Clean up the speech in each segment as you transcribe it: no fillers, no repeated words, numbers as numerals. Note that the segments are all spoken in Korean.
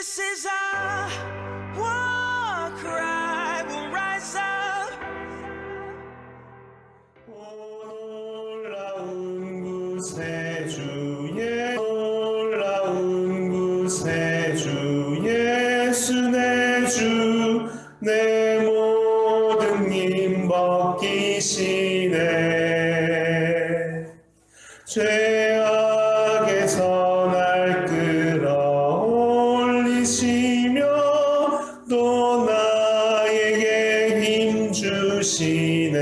This is our war cry. We'll rise up. 놀라운 구세주의 놀라운 구세주 예수 내 주 내 모든 힘 벗기시네. 죄악에서 날 끌어올리시며 또 나에게 힘 주시네.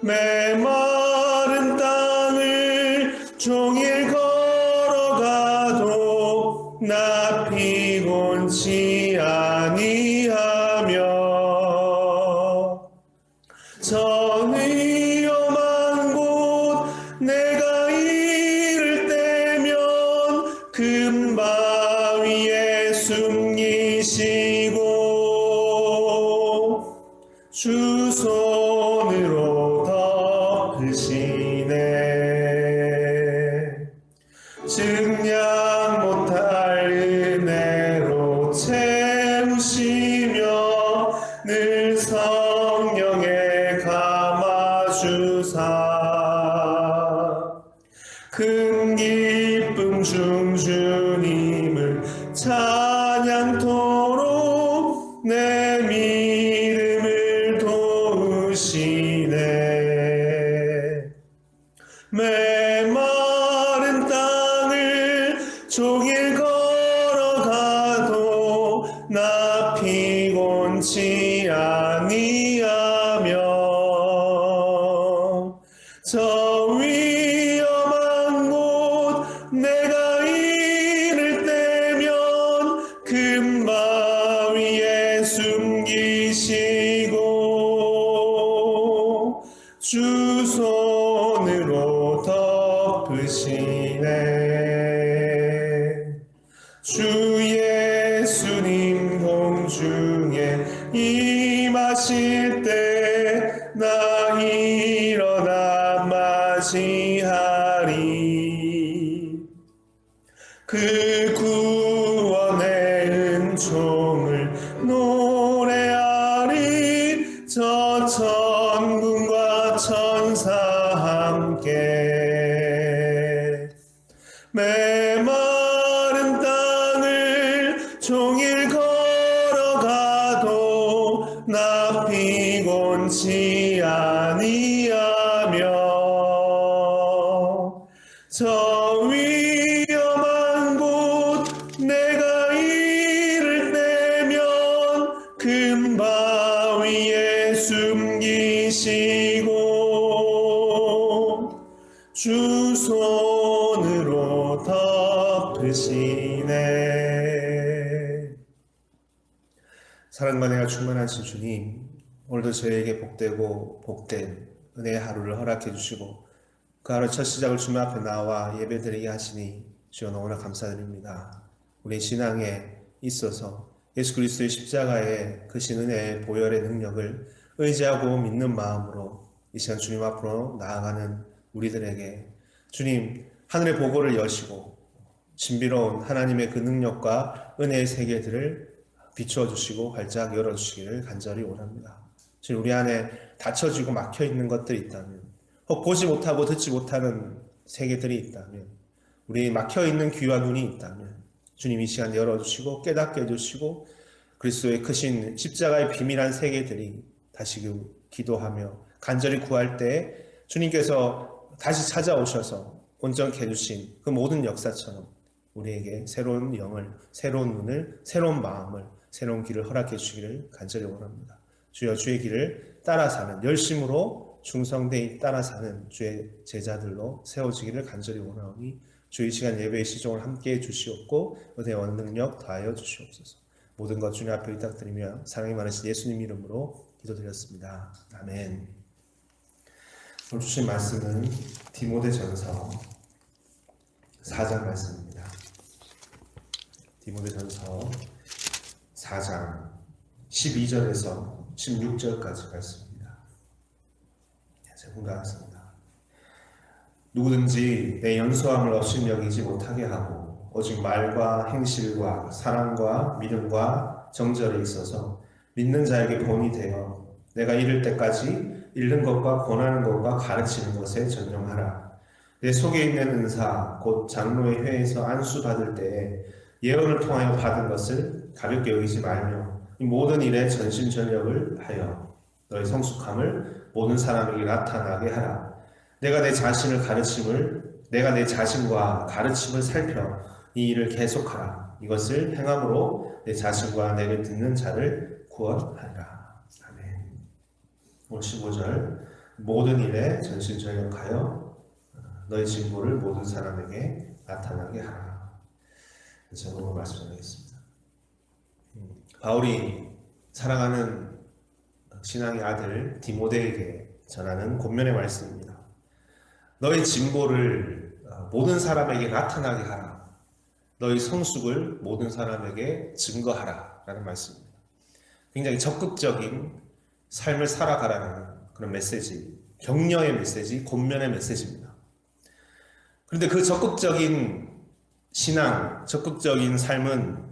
메마른 땅을 종일 걸어가도 나 피곤치 아니하며 저 위험한 곳 내가 이를 때면 금바위에 숨기시고 주 손으로 덮으시네. 증량 못할 은혜로 채우시며 늘 성령에 감아주사 큰 기쁨 중 주님을 찬양토록 내 믿음을 도우시네. 메마른 땅을 종일 걸어가도 나 피곤치 아니하며 저 위험한 곳 내가 이를 때면 금바위에 숨기시고 주 손으로 덮으시네. 주 예수님 공중에 임하실 때 나 일어나 맞이하리. 그 구원의 은총을 노래하리. 저 천군과 천사 함께 메마른 땅을 종일 걸어가도 나 피곤치 아니하며 저 위험한 곳 내가 이를 때면 금바위에 숨기시고 주 손으로 덮으시네. 사랑과 은혜가 충만하신 주님, 오늘도 저희에게 복되고 복된 은혜의 하루를 허락해 주시고 그 하루 첫 시작을 주님 앞에 나와 예배드리게 하시니 주여 너무나 감사드립니다. 우리 신앙에 있어서 예수 그리스도의 십자가의 크신 은혜의 보혈의 능력을 의지하고 믿는 마음으로 이 시간 주님 앞으로 나아가는 우리들에게 주님 하늘의 보고를 여시고 신비로운 하나님의 그 능력과 은혜의 세계들을 비추어 주시고 활짝 열어주시기를 간절히 원합니다. 주님 우리 안에 닫혀지고 막혀있는 것들이 있다면 혹 보지 못하고 듣지 못하는 세계들이 있다면 우리 막혀있는 귀와 눈이 있다면 주님 이 시간 열어주시고 깨닫게 해주시고 그리스도의 크신 십자가의 비밀한 세계들이 다시 기도하며 간절히 구할 때 주님께서 다시 찾아오셔서 온전케 해주신 그 모든 역사처럼 우리에게 새로운 영을, 새로운 눈을, 새로운 마음을, 새로운 길을 허락해 주시기를 간절히 원합니다. 주여 주의 길을 따라 사는 열심으로 충성되이 따라 사는 주의 제자들로 세워지기를 간절히 원하오니 주의 시간 예배의 시종을 함께해 주시옵고 은혜와 능력 다하여 주시옵소서. 모든 것 주님 앞에 의탁드리며 사랑이 많으신 예수님 이름으로 기도드렸습니다. 아멘. 오늘 주신 말씀은 디모데전서 4장 말씀입니다. 디모데전서 4장 12절에서 16절까지 말씀입니다. 제가 공부하겠습니다. 누구든지 내 연소함을 없인 여기지 못하게 하고 오직 말과 행실과 사랑과 믿음과 정절에 있어서 믿는 자에게 본이 되어 내가 이를 때까지 읽는 것과 권하는 것과 가르치는 것에 전념하라. 내 속에 있는 은사 곧 장로의 회에서 안수 받을 때에 예언을 통하여 받은 것을 가볍게 여기지 말며 이 모든 일에 전심전력을 하여 너의 성숙함을 모든 사람에게 나타나게 하라. 내가 내 자신과 가르침을 살펴 이 일을 계속하라. 이것을 행함으로 내 자신과 내게 듣는 자를 구원하리라. 아멘. 오늘 15절 모든 일에 전심전력하여 너의 진보를 모든 사람에게 나타나게 하라. 제목으로 말씀드리겠습니다. 바울이 사랑하는 신앙의 아들 디모데에게 전하는 권면의 말씀입니다. 너의 진보를 모든 사람에게 나타나게 하라. 너의 성숙을 모든 사람에게 증거하라. 라는 말씀입니다. 굉장히 적극적인 삶을 살아가라는 그런 메시지, 격려의 메시지, 권면의 메시지입니다. 그런데 그 적극적인 신앙, 적극적인 삶은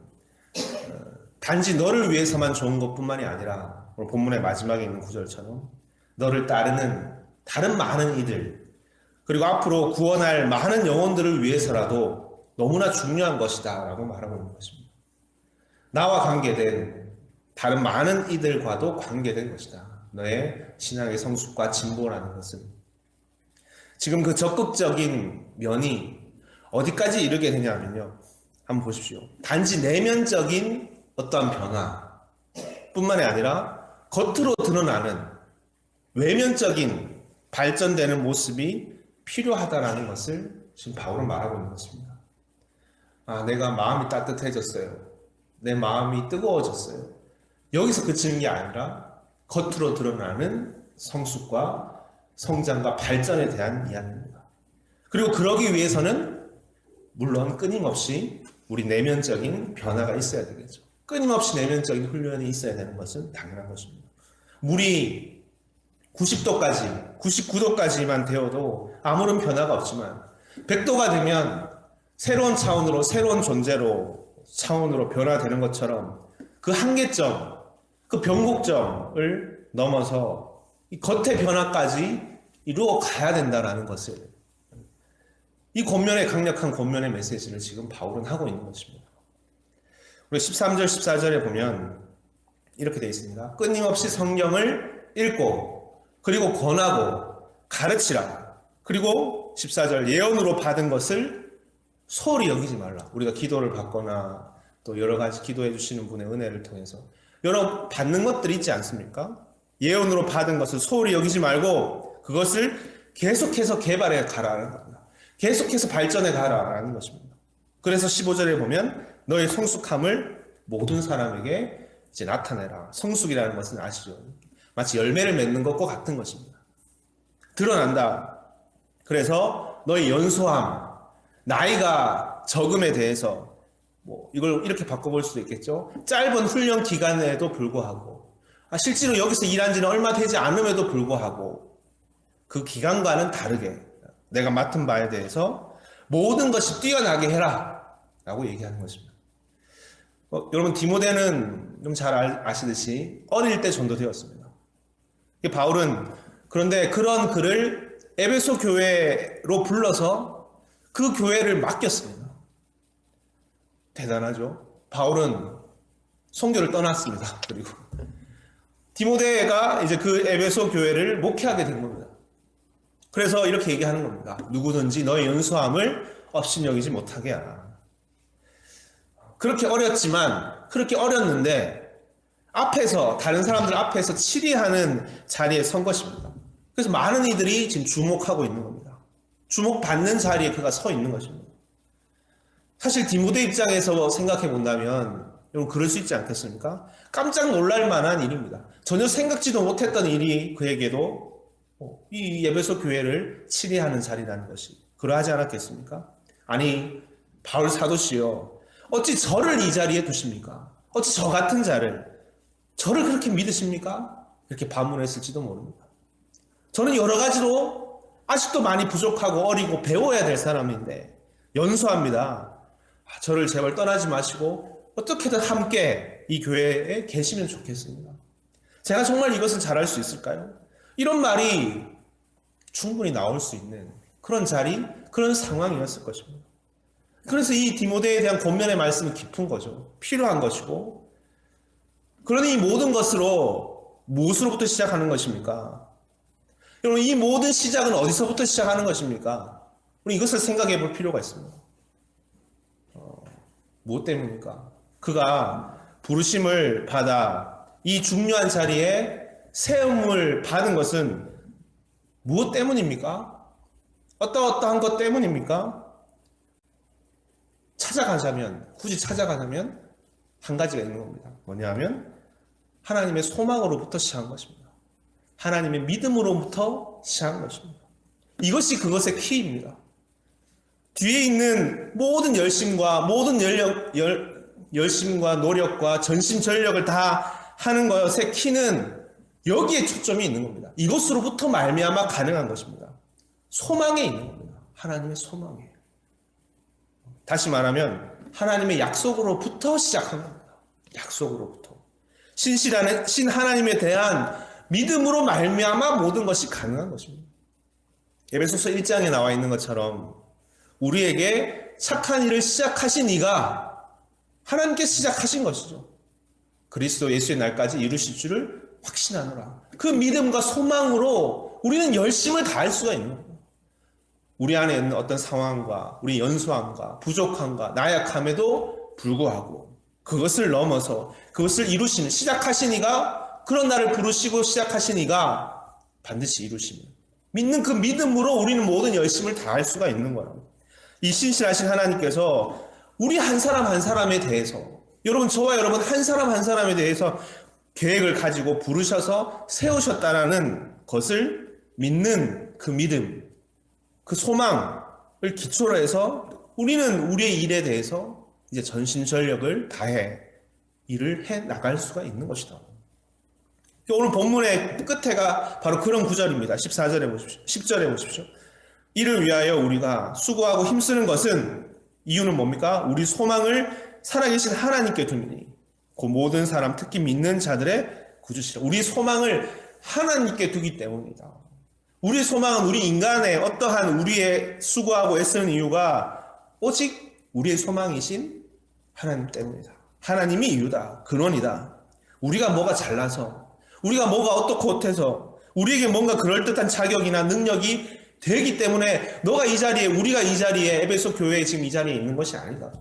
단지 너를 위해서만 좋은 것뿐만이 아니라 오늘 본문의 마지막에 있는 구절처럼 너를 따르는 다른 많은 이들 그리고 앞으로 구원할 많은 영혼들을 위해서라도 너무나 중요한 것이다 라고 말하고 있는 것입니다. 나와 관계된 다른 많은 이들과도 관계된 것이다. 너의 신앙의 성숙과 진보라는 것은 지금 그 적극적인 면이 어디까지 이르게 되냐면요. 한번 보십시오. 단지 내면적인 어떠한 변화 뿐만이 아니라 겉으로 드러나는 외면적인 발전되는 모습이 필요하다라는 것을 지금 바울은 말하고 있는 것입니다. 내가 마음이 따뜻해졌어요. 내 마음이 뜨거워졌어요. 여기서 그치는 게 아니라 겉으로 드러나는 성숙과 성장과 발전에 대한 이야기입니다. 그리고 그러기 위해서는 물론 끊임없이 우리 내면적인 변화가 있어야 되겠죠. 끊임없이 내면적인 훈련이 있어야 되는 것은 당연한 것입니다. 물이 90도까지, 99도까지만 되어도 아무런 변화가 없지만 100도가 되면 새로운 차원으로, 새로운 차원으로 변화되는 것처럼 그 한계점, 그 변곡점을 넘어서 이 겉의 변화까지 이루어 가야 된다는 것을 이 권면의 강력한 권면의 메시지를 지금 바울은 하고 있는 것입니다. 우리 13절, 14절에 보면 이렇게 되어 있습니다. 끊임없이 성경을 읽고 그리고 권하고 가르치라. 그리고 14절 예언으로 받은 것을 소홀히 여기지 말라. 우리가 기도를 받거나 또 여러 가지 기도해 주시는 분의 은혜를 통해서 여러 받는 것들이 있지 않습니까? 예언으로 받은 것을 소홀히 여기지 말고 그것을 계속해서 개발해 가라는 겁니다. 계속해서 발전해 가라는 것입니다. 그래서 15절에 보면 너의 성숙함을 모든 사람에게 이제 나타내라. 성숙이라는 것은 아시죠? 마치 열매를 맺는 것과 같은 것입니다. 드러난다. 그래서 너의 연소함, 나이가 적음에 대해서 이걸 이렇게 바꿔볼 수도 있겠죠. 짧은 훈련 기간에도 불구하고 실제로 여기서 일한 지는 얼마 되지 않음에도 불구하고 그 기간과는 다르게 내가 맡은 바에 대해서 모든 것이 뛰어나게 해라 라고 얘기하는 것입니다. 여러분 디모데는 좀 잘 아시듯이 어릴 때 전도되었습니다. 바울은 그런데 그런 그를 에베소 교회로 불러서 그 교회를 맡겼습니다. 대단하죠. 바울은 선교를 떠났습니다. 그리고 디모데가 이제 그 에베소 교회를 목회하게 된 겁니다. 그래서 이렇게 얘기하는 겁니다. 누구든지 너의 연소함을 업신여기지 못하게 하라. 그렇게 어렸는데 앞에서 다른 사람들 앞에서 치리하는 자리에 선 것입니다. 그래서 많은 이들이 지금 주목하고 있는 겁니다. 주목받는 자리에 그가 서 있는 것입니다. 사실 디모데 입장에서 생각해 본다면 여러분 그럴 수 있지 않겠습니까? 깜짝 놀랄 만한 일입니다. 전혀 생각지도 못했던 일이 그에게도 이 에베소 교회를 치리하는 자리라는 것이 그러하지 않았겠습니까? 아니 바울 사도시여 어찌 저를 이 자리에 두십니까? 어찌 저 같은 저를 그렇게 믿으십니까? 이렇게 반문했을지도 모릅니다. 저는 여러 가지로 아직도 많이 부족하고 어리고 배워야 될 사람인데 연소합니다. 저를 제발 떠나지 마시고 어떻게든 함께 이 교회에 계시면 좋겠습니다. 제가 정말 이것을 잘할 수 있을까요? 이런 말이 충분히 나올 수 있는 그런 자리, 그런 상황이었을 것입니다. 그래서 이 디모데에 대한 권면의 말씀은 깊은 거죠. 필요한 것이고, 그러니 이 모든 것으로 무엇으로부터 시작하는 것입니까? 여러분, 이 모든 시작은 어디서부터 시작하는 것입니까? 우리 이것을 생각해 볼 필요가 있습니다. 무엇 때문입니까? 그가 부르심을 받아 이 중요한 자리에 세움을 받은 것은 무엇 때문입니까? 어떠한 것 때문입니까? 굳이 찾아가자면 한 가지가 있는 겁니다. 뭐냐면 하나님의 소망으로부터 시작한 것입니다. 하나님의 믿음으로부터 시작한 것입니다. 이것이 그것의 키입니다. 뒤에 있는 모든 열심과 열심과 노력과 전심전력을 다 하는 것의 키는 여기에 초점이 있는 겁니다. 이것으로부터 말미암아 가능한 것입니다. 소망에 있는 겁니다. 하나님의 소망에. 다시 말하면 하나님의 약속으로부터 시작한 겁니다. 약속으로부터. 신 하나님에 대한 믿음으로 말미암아 모든 것이 가능한 것입니다. 에베소서 1장에 나와 있는 것처럼 우리에게 착한 일을 시작하신 이가 하나님께 시작하신 것이죠. 그리스도 예수의 날까지 이루실 줄을 확신하노라. 그 믿음과 소망으로 우리는 열심을 다할 수가 있는 겁니다. 우리 안에 있는 어떤 상황과 우리 연소함과 부족함과 나약함에도 불구하고 그것을 넘어서 그것을 이루시는 시작하신 이가, 그런 나를 부르시고 시작하신 이가 반드시 이루시는, 믿는 그 믿음으로 우리는 모든 열심을 다할 수가 있는 거라고. 이 신실하신 하나님께서 우리 한 사람 한 사람에 대해서, 여러분, 저와 여러분 한 사람 한 사람에 대해서 계획을 가지고 부르셔서 세우셨다라는 것을 믿는 그 믿음, 그 소망을 기초로 해서 우리는 우리의 일에 대해서 이제 전심전력을 다해 일을 해 나갈 수가 있는 것이다. 오늘 본문의 끝에가 바로 그런 구절입니다. 14절에 보십시오. 10절에 보십시오. 이를 위하여 우리가 수고하고 힘쓰는 것은, 이유는 뭡니까? 우리 소망을 살아계신 하나님께 두니 그 모든 사람, 특히 믿는 자들의 구주시라. 우리 소망을 하나님께 두기 때문이다. 우리 소망은 우리 인간의 어떠한 우리의 수고하고 애쓰는 이유가 오직 우리의 소망이신 하나님 때문이다. 하나님이 이유다. 근원이다. 우리가 뭐가 잘나서, 우리가 뭐가 어떻고 어때서, 우리에게 뭔가 그럴듯한 자격이나 능력이 되기 때문에 너가 이 자리에, 우리가 이 자리에, 에베소 교회에 지금 이 자리에 있는 것이 아니다.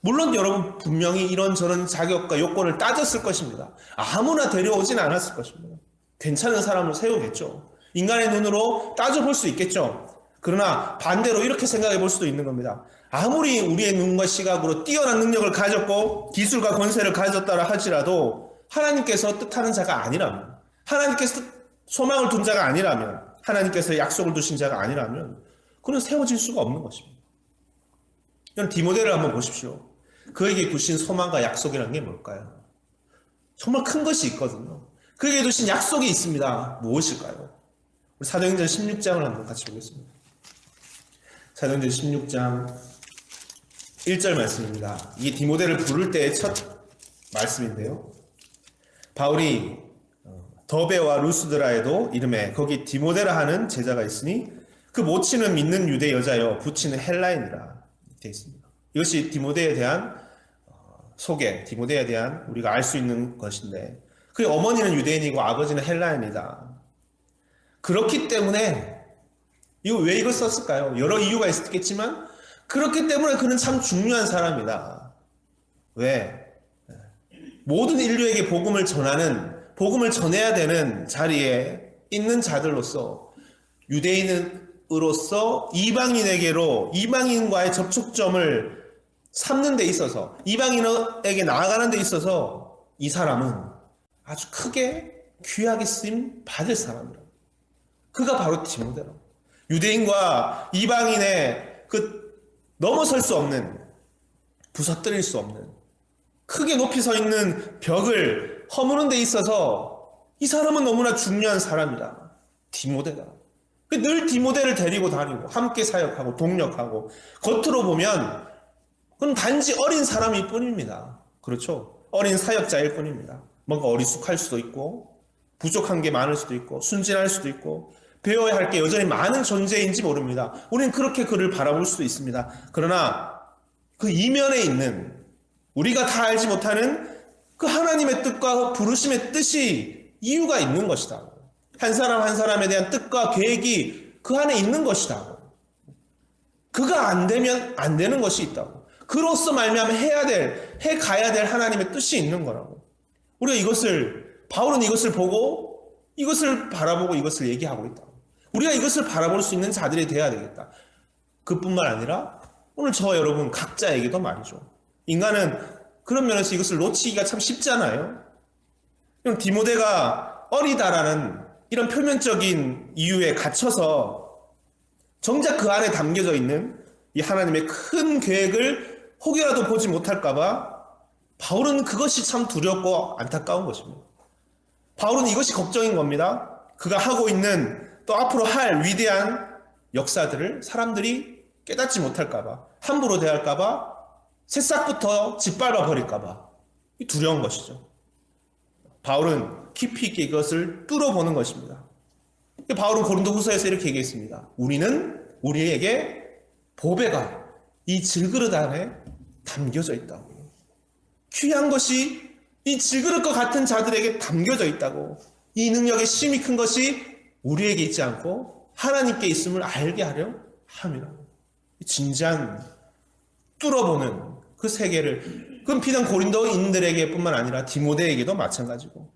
물론 여러분 분명히 이런저런 자격과 요건을 따졌을 것입니다. 아무나 데려오진 않았을 것입니다. 괜찮은 사람을 세우겠죠. 인간의 눈으로 따져볼 수 있겠죠. 그러나 반대로 이렇게 생각해 볼 수도 있는 겁니다. 아무리 우리의 눈과 시각으로 뛰어난 능력을 가졌고 기술과 권세를 가졌다라 할지라도 하나님께서 뜻하는 자가 아니라면, 하나님께서 소망을 둔 자가 아니라면, 하나님께서 약속을 두신 자가 아니라면 그는 세워질 수가 없는 것입니다. 여러분, 디모데를 한번 보십시오. 그에게 두신 소망과 약속이라는 게 뭘까요? 정말 큰 것이 있거든요. 그에게 두신 약속이 있습니다. 무엇일까요? 우리 사도행전 16장을 한번 같이 보겠습니다. 사도행전 16장 1절 말씀입니다. 이게 디모데를 부를 때의 첫 말씀인데요. 바울이 더베와 루스드라에도 이름에 거기 디모데라 하는 제자가 있으니 그 모친은 믿는 유대 여자여 부친은 헬라인이라 되어 있습니다. 이것이 디모데에 대한 소개, 디모데에 대한 우리가 알 수 있는 것인데, 그의 어머니는 유대인이고 아버지는 헬라인이다. 그렇기 때문에 왜 이걸 썼을까요? 여러 이유가 있었겠지만 그렇기 때문에 그는 참 중요한 사람이다. 왜? 모든 인류에게 복음을 전해야 되는 자리에 있는 자들로서, 유대인으로서 이방인과의 접촉점을 삼는 데 있어서, 이방인에게 나아가는 데 있어서 이 사람은 아주 크게 귀하게 쓰임 받을 사람이라고. 그가 바로 디모데라고. 유대인과 이방인의 그 넘어설 수 없는, 부서뜨릴 수 없는, 크게 높이 서 있는 벽을 허무는 데 있어서 이 사람은 너무나 중요한 사람이다. 디모데다. 늘 디모데를 데리고 다니고 함께 사역하고 동력하고, 겉으로 보면 그건 단지 어린 사람일 뿐입니다. 그렇죠? 어린 사역자일 뿐입니다. 뭔가 어리숙할 수도 있고 부족한 게 많을 수도 있고 순진할 수도 있고 배워야 할 게 여전히 많은 존재인지 모릅니다. 우리는 그렇게 그를 바라볼 수도 있습니다. 그러나 그 이면에 있는 우리가 다 알지 못하는 그 하나님의 뜻과 부르심의 뜻이 이유가 있는 것이다. 한 사람 한 사람에 대한 뜻과 계획이 그 안에 있는 것이다. 그가 안 되면 안 되는 것이 있다고. 그로써 말미암아 해 가야 될 하나님의 뜻이 있는 거라고. 우리가 바울은 이것을 보고 이것을 바라보고 이것을 얘기하고 있다. 우리가 이것을 바라볼 수 있는 자들이 되어야 되겠다. 그뿐만 아니라 오늘 저와 여러분 각자에게도 말이죠. 인간은 그런 면에서 이것을 놓치기가 참 쉽잖아요. 디모데가 어리다라는 이런 표면적인 이유에 갇혀서 정작 그 안에 담겨져 있는 이 하나님의 큰 계획을 혹여라도 보지 못할까봐 바울은 그것이 참 두렵고 안타까운 것입니다. 바울은 이것이 걱정인 겁니다. 그가 하고 있는 또 앞으로 할 위대한 역사들을 사람들이 깨닫지 못할까봐, 함부로 대할까봐, 새싹부터 짓밟아 버릴까봐 두려운 것이죠. 바울은 깊이 있게 이것을 뚫어보는 것입니다. 바울은 고린도후서에서 이렇게 얘기했습니다. 우리에게 보배가 이 질그릇 안에 담겨져 있다고. 귀한 것이 이 질그릇과 같은 자들에게 담겨져 있다고. 이 능력의 심이 큰 것이 우리에게 있지 않고 하나님께 있음을 알게 하려 함이라고. 진지한 뚫어보는 그 세계를, 그건 비단 고린도인들에게 뿐만 아니라 디모데에게도 마찬가지고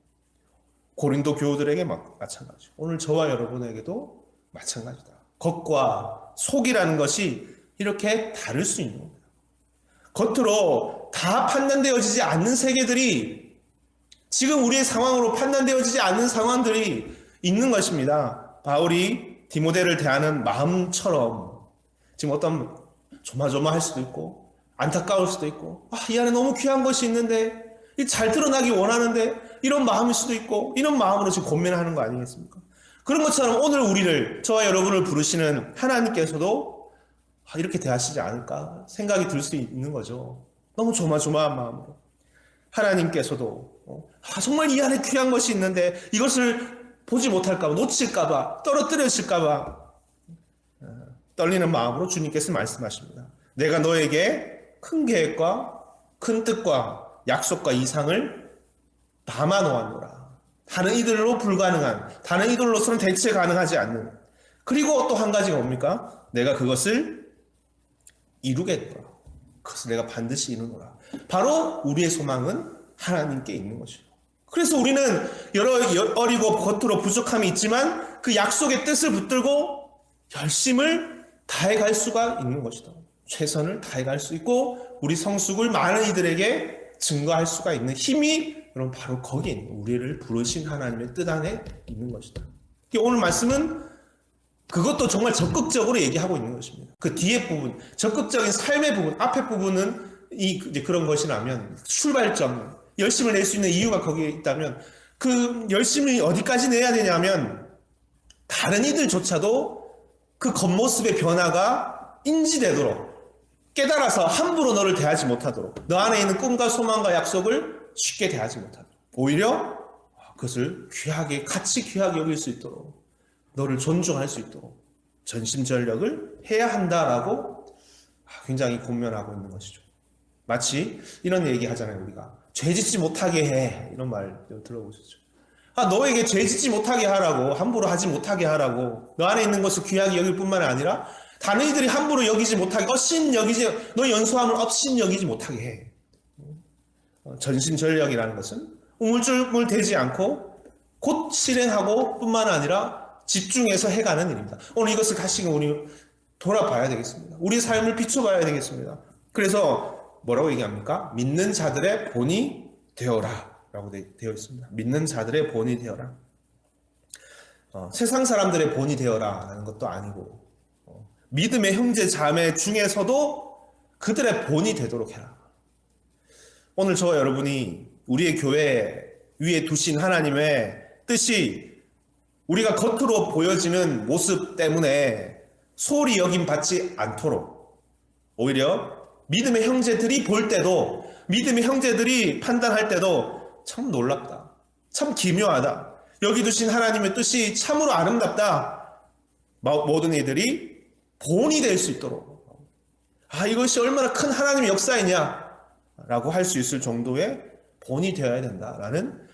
고린도 교우들에게 마찬가지고 오늘 저와 여러분에게도 마찬가지다. 겉과 속이라는 것이 이렇게 다를 수 있는 겁니다. 겉으로 다 판단되어지지 않는 세계들이 지금 우리의 상황으로 판단되어지지 않는 상황들이 있는 것입니다. 바울이 디모데를 대하는 마음처럼 지금 어떤 조마조마할 수도 있고 안타까울 수도 있고 이 안에 너무 귀한 것이 있는데 잘 드러나기 원하는데 이런 마음일 수도 있고 이런 마음으로 지금 고민하는 거 아니겠습니까? 그런 것처럼 오늘 저와 여러분을 부르시는 하나님께서도 이렇게 대하시지 않을까 생각이 들 수 있는 거죠. 너무 조마조마한 마음으로. 하나님께서도 정말 이 안에 귀한 것이 있는데 이것을 보지 못할까 봐, 놓칠까 봐, 떨어뜨려질까 봐 떨리는 마음으로 주님께서 말씀하십니다. 내가 너에게 큰 계획과 큰 뜻과 약속과 이상을 담아 놓았노라. 다른 이들로 불가능한, 다른 이들로서는 대체 가능하지 않는. 그리고 또 한 가지가 뭡니까? 내가 그것을 이루겠노라. 그것을 내가 반드시 이루노라. 바로 우리의 소망은 하나님께 있는 것이죠. 그래서 우리는 어리고 겉으로 부족함이 있지만 그 약속의 뜻을 붙들고 열심을 다해갈 수가 있는 것이다. 최선을 다해갈 수 있고 우리 성숙을 많은 이들에게 증거할 수가 있는 힘이 여러분 바로 거기에 있는 우리를 부르신 하나님의 뜻 안에 있는 것이다. 오늘 말씀은 그것도 정말 적극적으로 얘기하고 있는 것입니다. 그 뒤에 부분, 적극적인 삶의 부분, 앞에 부분은 이제 그런 것이라면 출발점, 열심을 낼 수 있는 이유가 거기에 있다면 그 열심을 어디까지 내야 되냐면 다른 이들조차도 그 겉모습의 변화가 인지되도록 깨달아서 함부로 너를 대하지 못하도록 너 안에 있는 꿈과 소망과 약속을 쉽게 대하지 못하도록 오히려 그것을 귀하게 가치 귀하게 여길 수 있도록 너를 존중할 수 있도록 전심전력을 해야 한다라고 굉장히 권면하고 있는 것이죠. 마치 이런 얘기 하잖아요. 우리가 죄짓지 못하게 해 이런 말 들어보셨죠? 너에게 죄짓지 못하게 하라고 함부로 하지 못하게 하라고 너 안에 있는 것을 귀하게 여길 뿐만 아니라 다른 이들이 함부로 여기지 못하게 너 연소함을 업신 여기지 못하게 해. 전심전력이라는 것은 우물쭈물 대지 않고 곧 실행하고 뿐만 아니라 집중해서 해가는 일입니다. 오늘 이것을 다시금 우리 돌아봐야 되겠습니다. 우리 삶을 비춰봐야 되겠습니다. 그래서 뭐라고 얘기합니까? 믿는 자들의 본이 되어라 라고 되어 있습니다. 믿는 자들의 본이 되어라. 세상 사람들의 본이 되어라 라는 것도 아니고 믿음의 형제 자매 중에서도 그들의 본이 되도록 해라. 오늘 저와 여러분이 우리의 교회 위에 두신 하나님의 뜻이 우리가 겉으로 보여지는 모습 때문에 소홀히 여김받지 않도록 오히려 믿음의 형제들이 볼 때도, 믿음의 형제들이 판단할 때도 참 놀랍다. 참 기묘하다. 여기 두신 하나님의 뜻이 참으로 아름답다. 모든 이들이 본이 될 수 있도록, 이것이 얼마나 큰 하나님의 역사이냐 라고 할 수 있을 정도의 본이 되어야 된다라는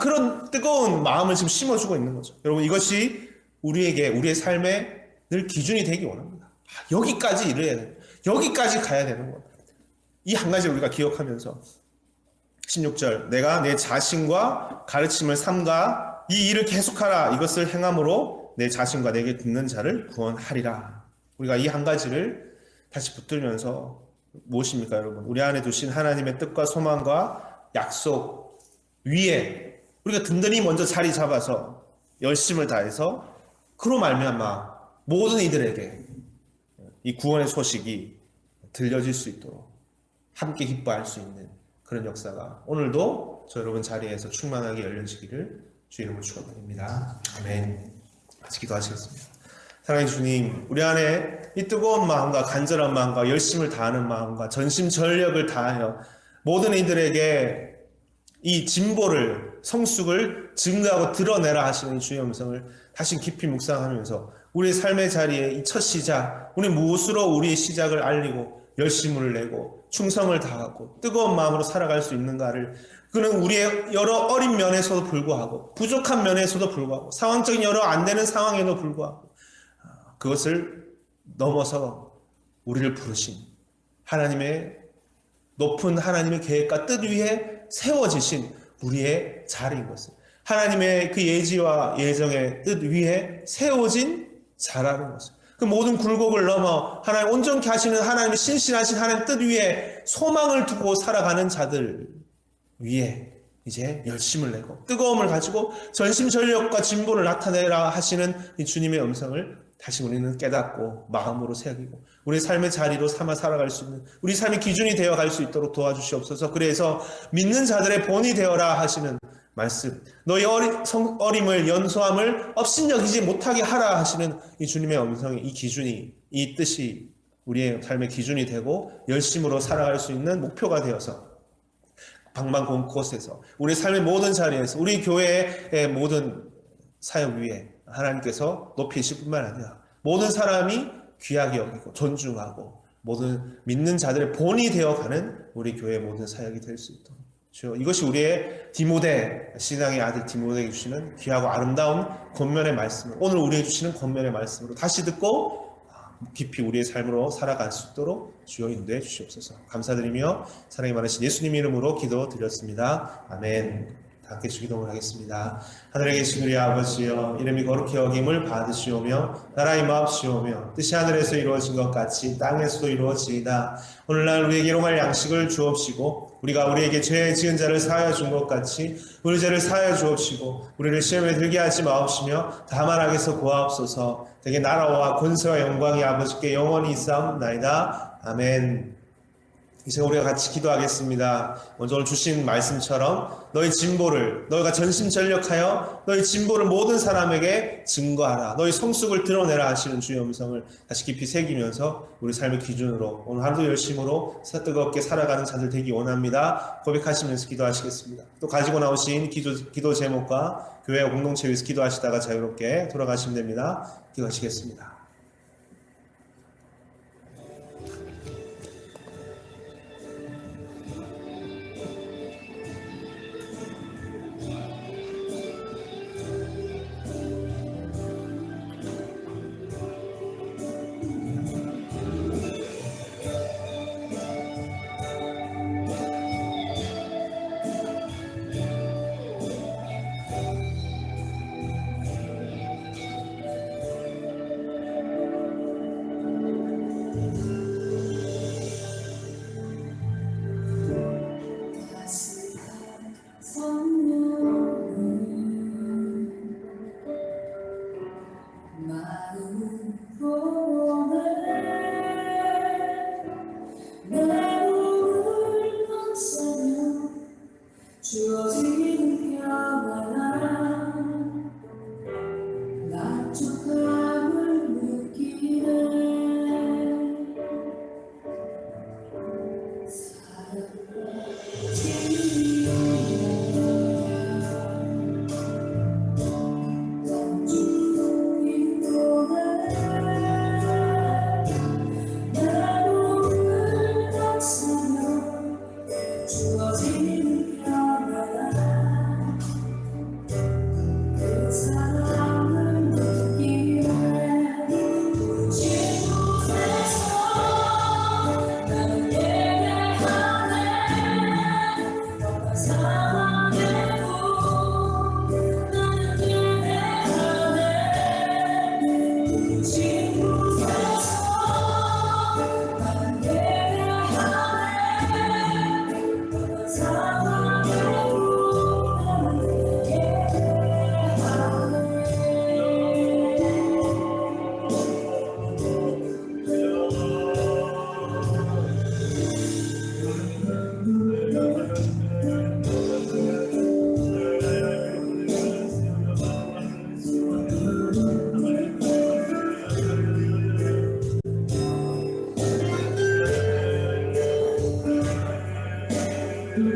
그런 뜨거운 마음을 지금 심어주고 있는 거죠. 여러분, 이것이 우리에게, 우리의 삶의 늘 기준이 되기 원합니다. 여기까지 이래야 돼. 여기까지 가야 되는 겁니다. 이 한 가지 우리가 기억하면서 16절, 내가 내 자신과 가르침을 삼가 이 일을 계속하라. 이것을 행함으로 내 자신과 내게 듣는 자를 구원하리라. 우리가 이 한 가지를 다시 붙들면서 무엇입니까, 여러분? 우리 안에 두신 하나님의 뜻과 소망과 약속 위에 우리가 든든히 먼저 자리 잡아서 열심을 다해서 그로 말미암아 모든 이들에게 이 구원의 소식이 들려질 수 있도록 함께 기뻐할 수 있는 그런 역사가 오늘도 저 여러분 자리에서 충만하게 열려지기를 주 이름으로 축원드립니다. 아멘. 같이 기도하시겠습니다. 사랑하는 주님, 우리 안에 이 뜨거운 마음과 간절한 마음과 열심을 다하는 마음과 전심전력을 다하여 모든 이들에게 이 진보를, 성숙을 증거하고 드러내라 하시는 주의 음성을 다시 깊이 묵상하면서 우리의 삶의 자리에 이 첫 시작, 우리 무엇으로 우리의 시작을 알리고 열심을 내고 충성을 다하고 뜨거운 마음으로 살아갈 수 있는가를, 그는 우리의 여러 어린 면에서도 불구하고 부족한 면에서도 불구하고 상황적인 여러 안 되는 상황에도 불구하고 그것을 넘어서 우리를 부르신 하나님의 높은 하나님의 계획과 뜻 위에 세워지신 우리의 자리인 것을, 하나님의 그 예지와 예정의 뜻 위에 세워진 자라는 것을, 그 모든 굴곡을 넘어 하나님 온전케 하시는 하나님의 신실하신 하나님 뜻 위에 소망을 두고 살아가는 자들 위에 이제 열심을 내고 뜨거움을 가지고 전심전력과 진보를 나타내라 하시는 이 주님의 음성을 다시 우리는 깨닫고 마음으로 새기고 우리 삶의 자리로 삼아 살아갈 수 있는, 우리 삶의 기준이 되어갈 수 있도록 도와주시옵소서. 그래서 믿는 자들의 본이 되어라 하시는 말씀, 너희 어림을 연소함을 업신여기지 못하게 하라 하시는 이 주님의 음성이, 이 기준이, 이 뜻이 우리의 삶의 기준이 되고 열심으로 살아갈 수 있는 목표가 되어서 방방 곳곳에서 우리 삶의 모든 자리에서 우리 교회의 모든 사역 위에 하나님께서 높이실 뿐만 아니라 모든 사람이 귀하게 여기고 존중하고 모든 믿는 자들의 본이 되어가는 우리 교회의 모든 사역이 될 수 있도록 주여, 이것이 우리의 디모데, 신앙의 아들 디모데에게 주시는 귀하고 아름다운 권면의 말씀을 오늘 우리에게 주시는 권면의 말씀으로 다시 듣고 깊이 우리의 삶으로 살아갈 수 있도록 주여 인도해 주시옵소서. 감사드리며 사랑이 많으신 예수님 이름으로 기도드렸습니다. 아멘. 다 함께 주기도문을 하겠습니다. 하늘에 계신 우리 아버지여, 이름이 거룩히 여김을 받으시오며 나라 임하옵시오며 뜻이 하늘에서 이루어진 것 같이 땅에서도 이루어지이다. 오늘날 우리에게 일용할 양식을 주옵시고 우리가 우리에게 죄 지은 자를 사하여 준 것 같이 우리 죄를 사하여 주옵시고 우리를 시험에 들게 하지 마옵시며 다만 악에서 구하옵소서. 되게 나라와 권세와 영광이 아버지께 영원히 있사옵나이다. 아멘. 이제 우리가 같이 기도하겠습니다. 먼저 오늘 주신 말씀처럼 너희 진보를, 너희가 전심전력하여 너희 진보를 모든 사람에게 증거하라, 너희 성숙을 드러내라 하시는 주의 음성을 다시 깊이 새기면서 우리 삶의 기준으로 오늘 하루도 열심으로 뜨겁게 살아가는 자들 되기 원합니다. 고백하시면서 기도하시겠습니다. 또 가지고 나오신 기도 제목과 교회와 공동체 위해서 기도하시다가 자유롭게 돌아가시면 됩니다. 기도하시겠습니다.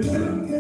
주